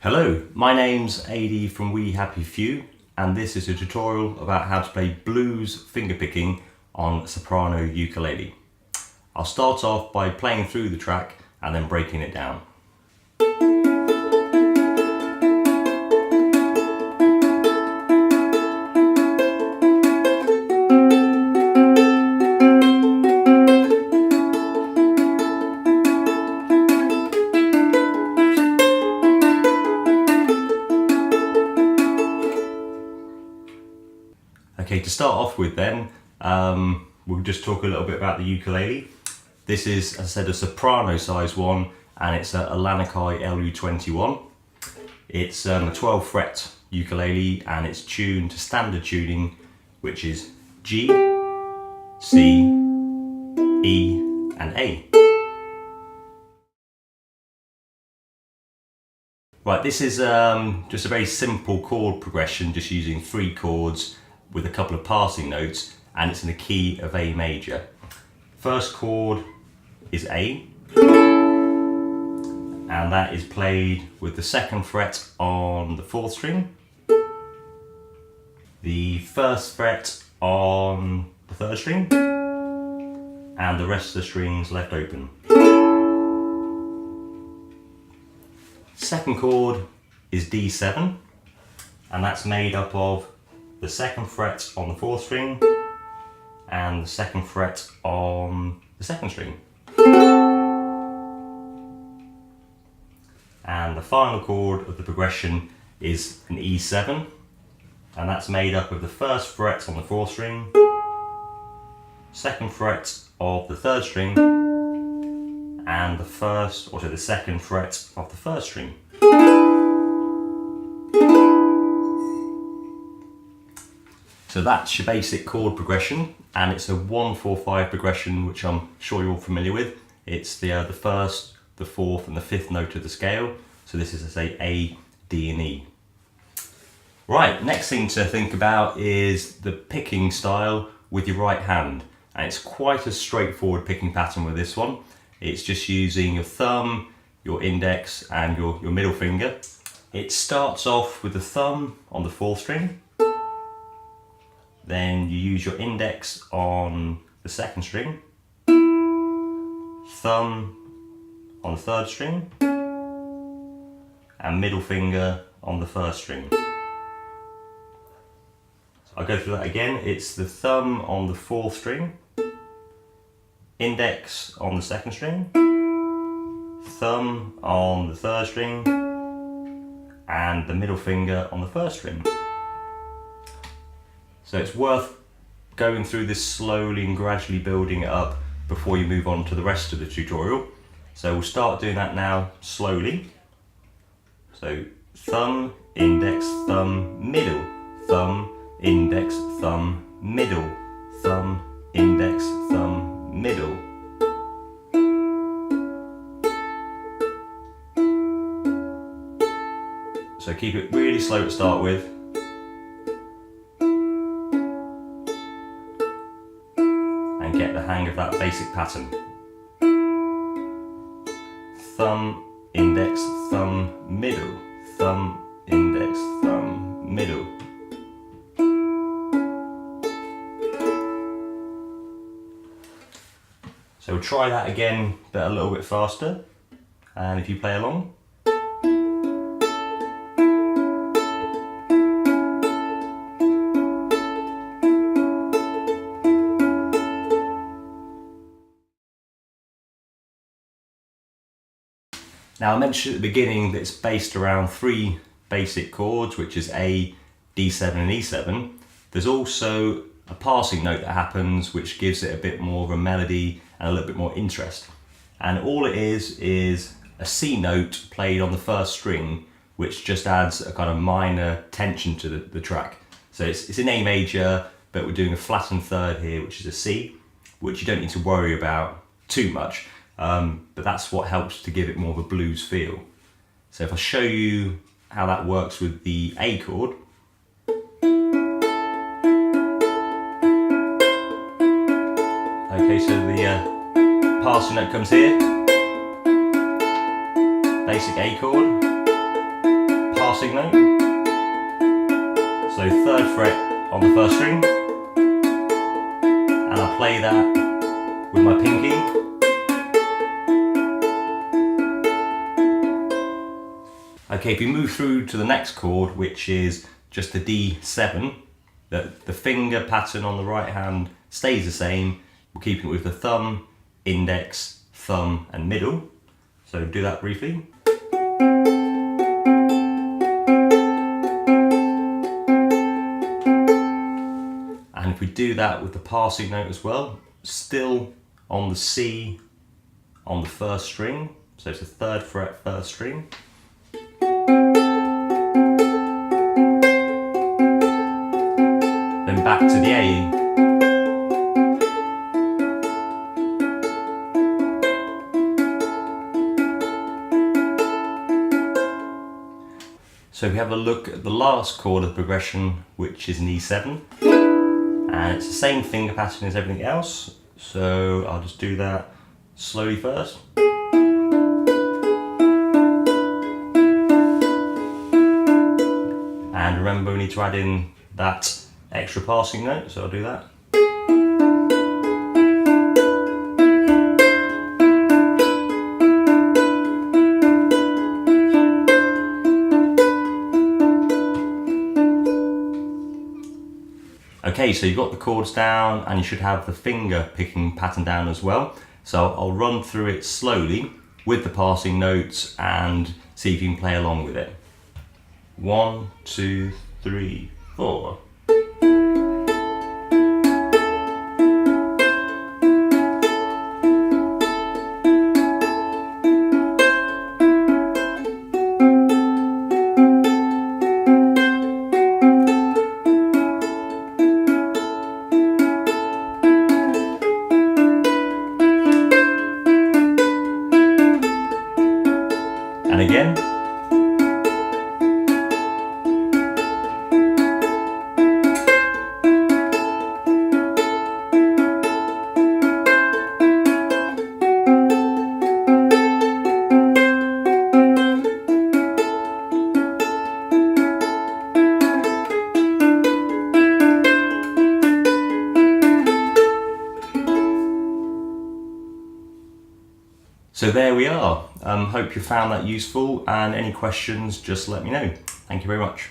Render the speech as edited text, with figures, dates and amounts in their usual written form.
Hello, my name's Adie from We Happy Few, and this is a tutorial about how to play blues fingerpicking on soprano ukulele. I'll start off by playing through the track and then breaking it down. Okay, to start off with then, we'll just talk a little bit about the ukulele. This is, as I said, a soprano size one, and it's a Lanikai LU21. It's a 12 fret ukulele, and it's tuned to standard tuning, which is G, C, E, and A. Right, this is just a very simple chord progression, just using 3 chords with a couple of passing notes, and it's in the key of A major. First chord is A, and that is played with the 2nd fret on the 4th string, the 1st fret on the 3rd string, and the rest of the strings left open. Second chord is D7, and that's made up of the 2nd fret on the 4th string and the 2nd fret on the 2nd string. And the final chord of the progression is an E7, and that's made up of the 1st fret on the 4th string, 2nd fret of the 3rd string, and the 2nd fret of the 1st string. So that's your basic chord progression, and it's a 1-4-5 progression, which I'm sure you're all familiar with. It's the 1st, the 4th, and the 5th note of the scale. So this is, I say, A, D, and E. Right, next thing to think about is the picking style with your right hand. And it's quite a straightforward picking pattern with this one. It's just using your thumb, your index, and your middle finger. It starts off with the thumb on the 4th string. Then you use your index on the 2nd string, thumb on the 3rd string, and middle finger on the 1st string. So I'll go through that again. It's the thumb on the 4th string, index on the 2nd string, thumb on the 3rd string, and the middle finger on the 1st string. So it's worth going through this slowly and gradually building it up before you move on to the rest of the tutorial. So we'll start doing that now slowly. So thumb, index, thumb, middle, thumb, index, thumb, middle, thumb, index, thumb, middle. So keep it really slow to start with. And get the hang of that basic pattern. Thumb, index, thumb, middle, thumb, index, thumb, middle. So we'll try that again, but a little bit faster. And if you play along. Now I mentioned at the beginning that it's based around 3 basic chords, which is A, D7 and E7. There's also a passing note that happens which gives it a bit more of a melody and a little bit more interest. And all it is a C note played on the 1st string, which just adds a kind of minor tension to the track. So it's in A major, but we're doing a flattened 3rd here, which is a C, which you don't need to worry about too much. But that's what helps to give it more of a blues feel. So if I show you how that works with the A chord. Okay, so the passing note comes here, basic A chord, passing note. So 3rd fret on the 1st string, and I play that with my pinky. Okay, if you move through to the next chord, which is just a D7, the finger pattern on the right hand stays the same. We're keeping it with the thumb, index, thumb and middle. So do that briefly. And if we do that with the passing note as well, still on the C on the 1st string, so it's the 3rd fret 1st string. Then back to the A. So if we have a look at the last chord of the progression, which is an E7, and it's the same finger pattern as everything else, so I'll just do that slowly first. And remember, we need to add in that extra passing note, so I'll do that. Okay, so you've got the chords down and you should have the finger picking pattern down as well. So I'll run through it slowly with the passing notes and see if you can play along with it. 1, 2, 3, 4. And again. So there we are. Hope you found that useful, and any questions, just let me know. Thank you very much.